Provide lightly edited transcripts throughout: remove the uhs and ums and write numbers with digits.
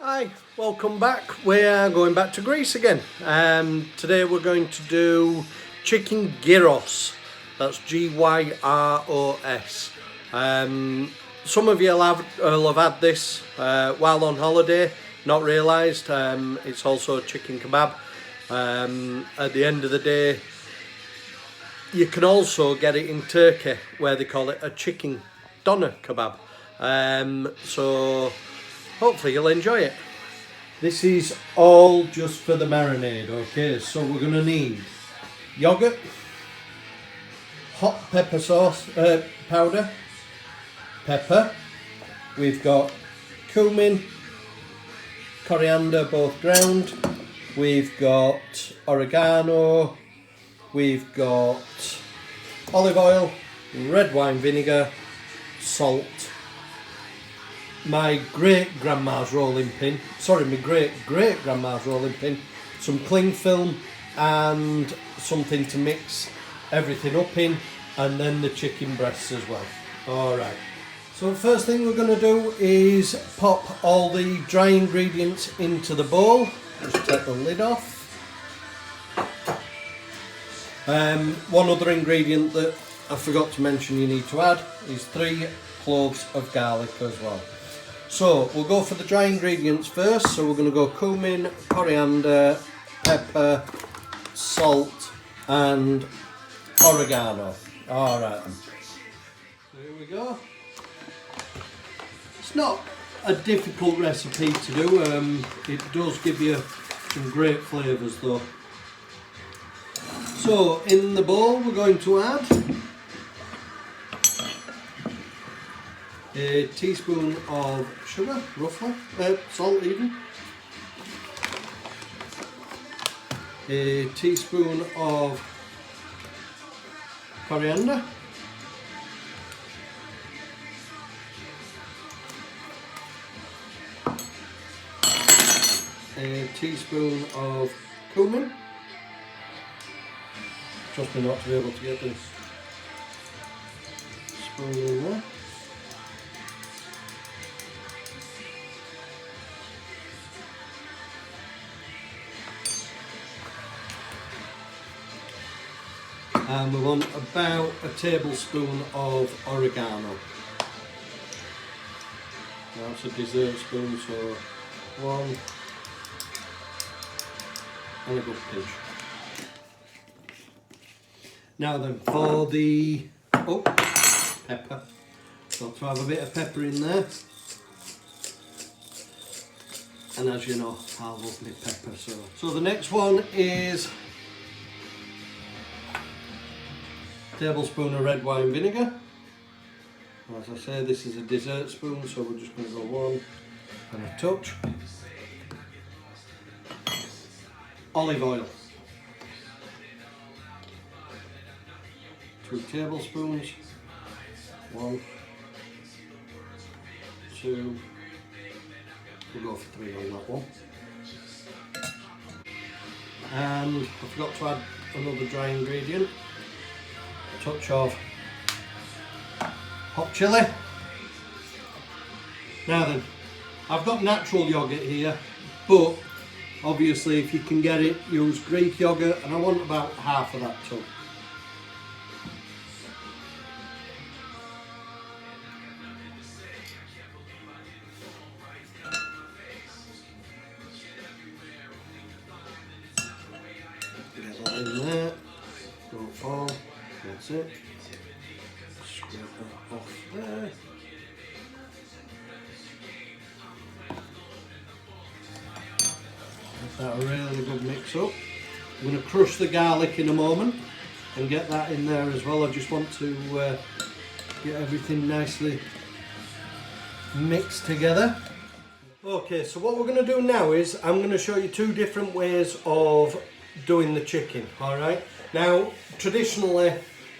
Hi, welcome back. We are going back to Greece again. Today we're going to do chicken gyros. That's Gyros. Some of you will have had this while on holiday, not realised. It's also a chicken kebab. At the end of the day, you can also get it in Turkey where they call it a chicken doner kebab. So hopefully you'll enjoy it. This is all just for the marinade, okay? So we're going to need yogurt, hot pepper sauce, powder, pepper. We've got cumin, coriander, both ground. We've got oregano. We've got olive oil, red wine vinegar, salt. My great-grandma's rolling pin, my great-great-grandma's rolling pin, some cling film and something to mix everything up in, and then the chicken breasts as well. Alright, so first thing we're going to do is pop all the dry ingredients into the bowl. Just take the lid off. One other ingredient that I forgot to mention you need to add is 3 cloves of garlic as well. So we'll go for the dry ingredients first. So we're going to go cumin, coriander, pepper, salt and oregano. Alright then. So here we go. It's not a difficult recipe to do. It does give you some great flavours though. So in the bowl we're going to add a teaspoon of sugar, roughly, salt even, a teaspoon of coriander, a teaspoon of cumin. Trust me not to be able to get this spoon in there. And we want about a tablespoon of oregano. That's a dessert spoon, so 1 and a good pinch. Now then, for the pepper. So to have a bit of pepper in there. And as you know, I love my pepper. So the next one is tablespoon of red wine vinegar. As I say, this is a dessert spoon, so we're just going to go 1 and a touch. Olive oil, 2 tablespoons, 1, 2, we'll go for 3 on that one. And I forgot to add another dry ingredient. Touch of hot chilli. Now then, I've got natural yogurt here, but obviously if you can get it, use Greek yogurt, and I want about half of that too. Get that in there, don't fall. That's it. Scrape that off there. Give that a really good mix up. I'm going to crush the garlic in a moment and get that in there as well. I just want to get everything nicely mixed together. Okay, so what we're going to do now is I'm going to show you 2 different ways of doing the chicken. Alright, now traditionally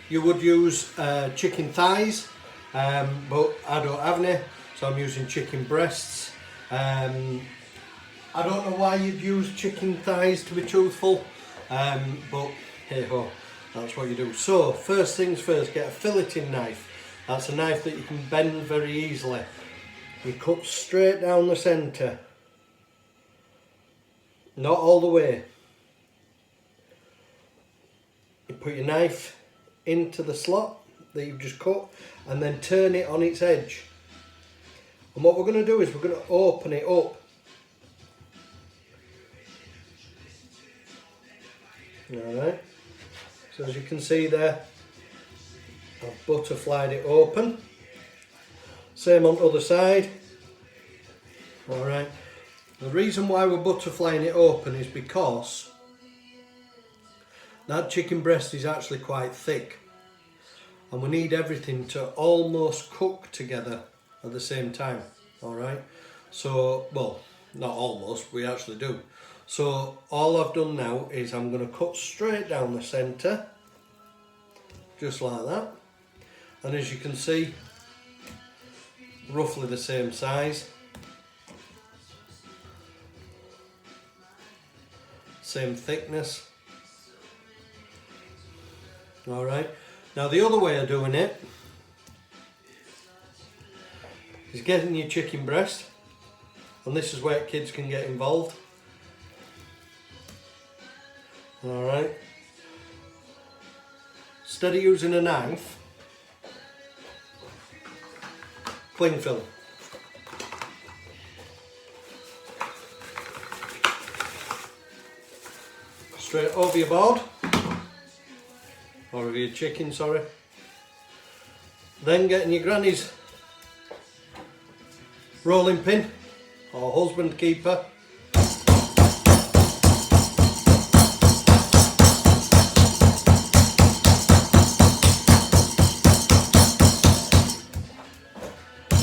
you would use chicken thighs, but I don't have any, so I'm using chicken breasts. I don't know why you'd use chicken thighs, to be truthful, but hey ho, that's what you do. So first things first, get a filleting knife. That's a knife that you can bend very easily. You cut straight down the centre not all the way. You put your knife into the slot that you've just cut and then turn it on its edge. And what we're going to do is we're going to open it up. Alright, so as you can see there, I've butterflied it open. Same on the other side. Alright, the reason why we're butterflying it open is because that chicken breast is actually quite thick and we need everything to almost cook together at the same time. Alright, so, well, not almost, we actually do. So all I've done now is I'm going to cut straight down the centre, just like that, and as you can see, roughly the same size, same thickness. Alright, now the other way of doing it is getting your chicken breast, and this is where kids can get involved. Alright, instead of using a knife, cling film. Straight over your board, or over your chicken, sorry. Then getting your granny's rolling pin or husband keeper.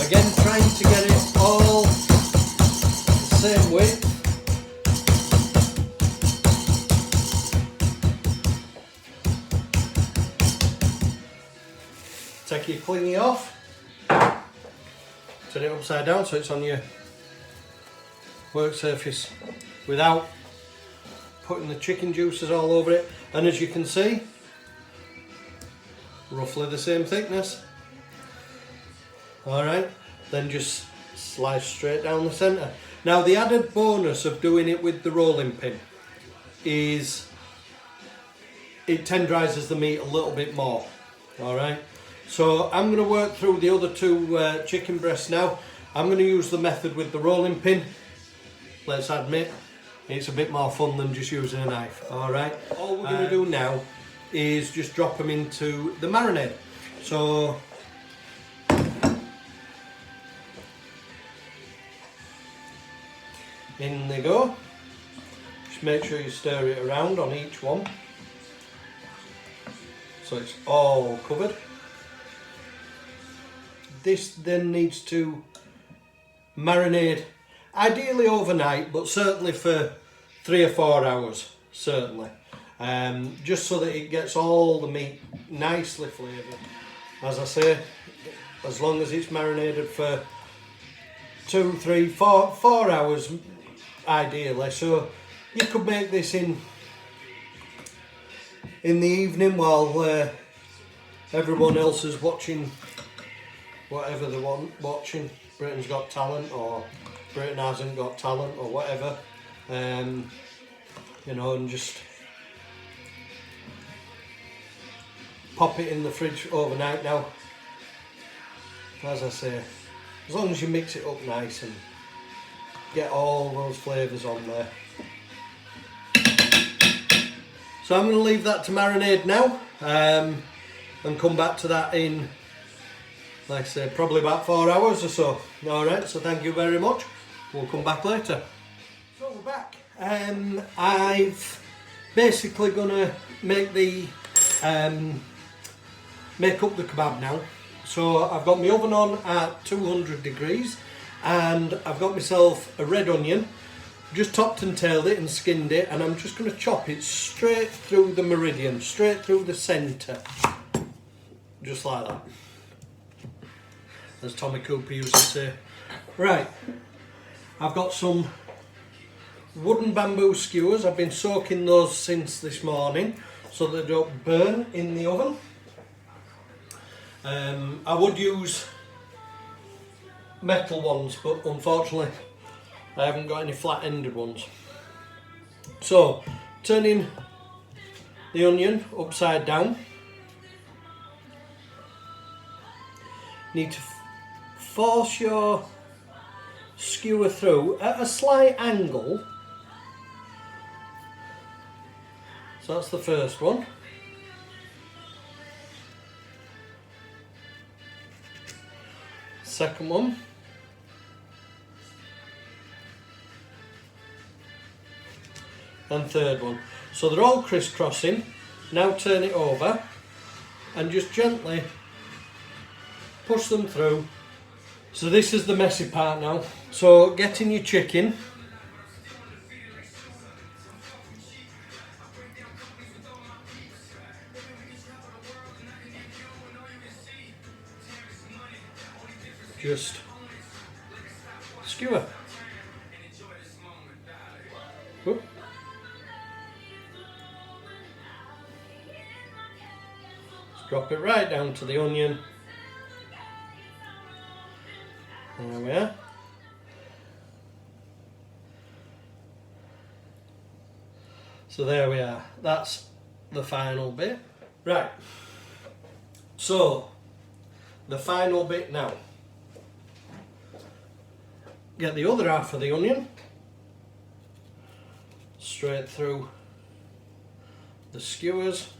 Again, trying to get it all the same width. Take your clingy off, turn it upside down so it's on your work surface without putting the chicken juices all over it, and as you can see, roughly the same thickness. Alright, then just slice straight down the centre. Now the added bonus of doing it with the rolling pin is it tenderises the meat a little bit more. Alright, so I'm going to work through the other two chicken breasts now. I'm going to use the method with the rolling pin. Let's admit, it's a bit more fun than just using a knife. Alright, all we're going to do now is just drop them into the marinade. So in they go. Just make sure you stir it around on each one so it's all covered. This then needs to marinate, ideally overnight, but certainly for 3 or 4 hours, certainly. Just so that it gets all the meat nicely flavoured. As I say, as long as it's marinated for 2, 3, 4 hours ideally. So you could make this in the evening while everyone else is watching whatever they want watching. Britain's Got Talent or Britain Hasn't Got Talent or whatever. You know, and just pop it in the fridge overnight. Now, as I say, as long as you mix it up nice and get all those flavours on there. So I'm going to leave that to marinate now and come back to that in, like I say, probably about 4 hours or so. Alright, so thank you very much. We'll come back later. So we're back. I've basically going to make the make up the kebab now. So I've got my oven on at 200 degrees and I've got myself a red onion. Just topped and tailed it and skinned it, and I'm just going to chop it straight through the meridian, straight through the centre. Just like that. As Tommy Cooper used to say. Right, I've got some wooden bamboo skewers. I've been soaking those since this morning so they don't burn in the oven. I would use metal ones, but unfortunately I haven't got any flat-ended ones. So, turning the onion upside down. Need to force your skewer through at a slight angle. So that's the first one. Second one. And third one. So they're all crisscrossing. Now turn it over and just gently push them through. So this is the messy part now. So getting your chicken. Just skewer. Whoop. Drop it right down to the onion. There we are. So there we are. That's the final bit. Right. So, the final bit now. Get the other half of the onion straight through the skewers.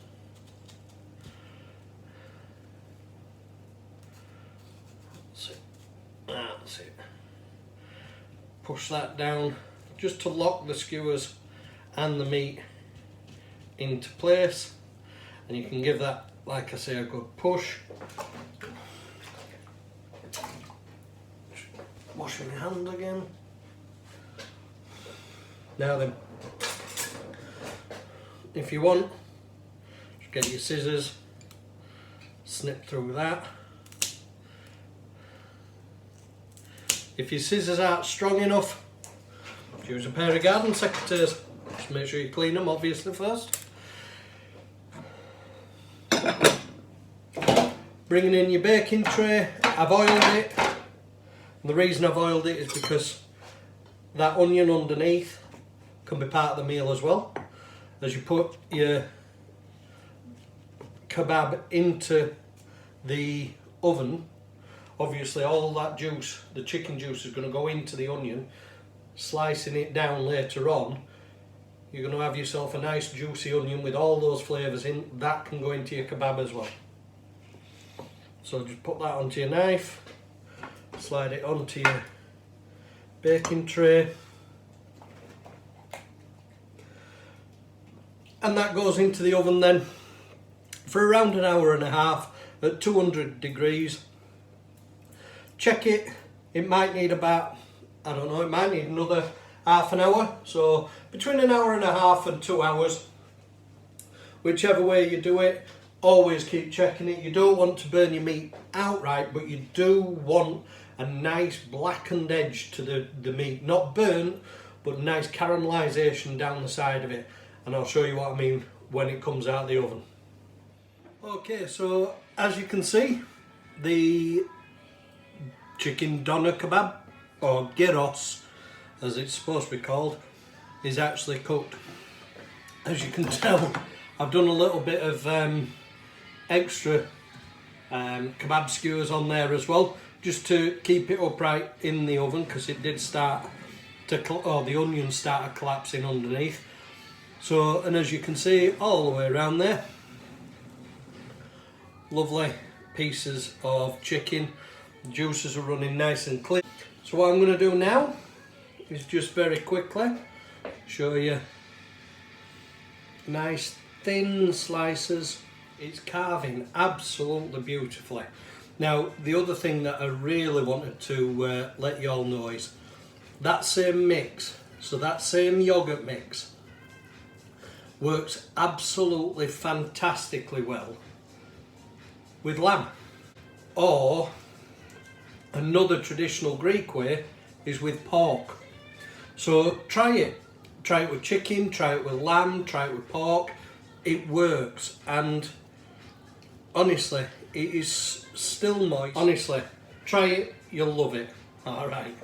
That's it. Push that down just to lock the skewers and the meat into place, and you can give that, like I say, a good push. Washing my hand again. Now then, if you want, just get your scissors, snip through that. If your scissors aren't strong enough, use a pair of garden secateurs. Just make sure you clean them, obviously, first. Bringing in your baking tray. I've oiled it. The reason I've oiled it is because that onion underneath can be part of the meal as well. As you put your kebab into the oven, obviously all that juice, the chicken juice, is going to go into the onion. Slicing it down later on, you're going to have yourself a nice juicy onion with all those flavours in. That can go into your kebab as well. So just put that onto your knife, slide it onto your baking tray, and that goes into the oven then for around an hour and a half at 200 degrees. Check it, it might need about, I don't know, it might need another half an hour. So between an hour and a half and 2 hours, whichever way you do it, always keep checking it. You don't want to burn your meat outright, but you do want a nice blackened edge to the meat. Not burnt, but nice caramelisation down the side of it. And I'll show you what I mean when it comes out of the oven. Okay, so as you can see, the chicken doner kebab, or gyros as it's supposed to be called, is actually cooked. As you can tell, I've done a little bit of extra kebab skewers on there as well, just to keep it upright in the oven, because it did start to, the onion started collapsing underneath. So, and as you can see, all the way around there, lovely pieces of chicken. The juices are running nice and clear. So what I'm going to do now is just very quickly show you nice thin slices. It's carving absolutely beautifully. Now, the other thing that I really wanted to let you all know is that same mix, so that same yogurt mix, works absolutely fantastically well with lamb. Or another traditional Greek way is with pork. So try it. Try it with chicken, try it with lamb, try it with pork. It works, and honestly, it is still moist. Honestly, try it, you'll love it. Alright.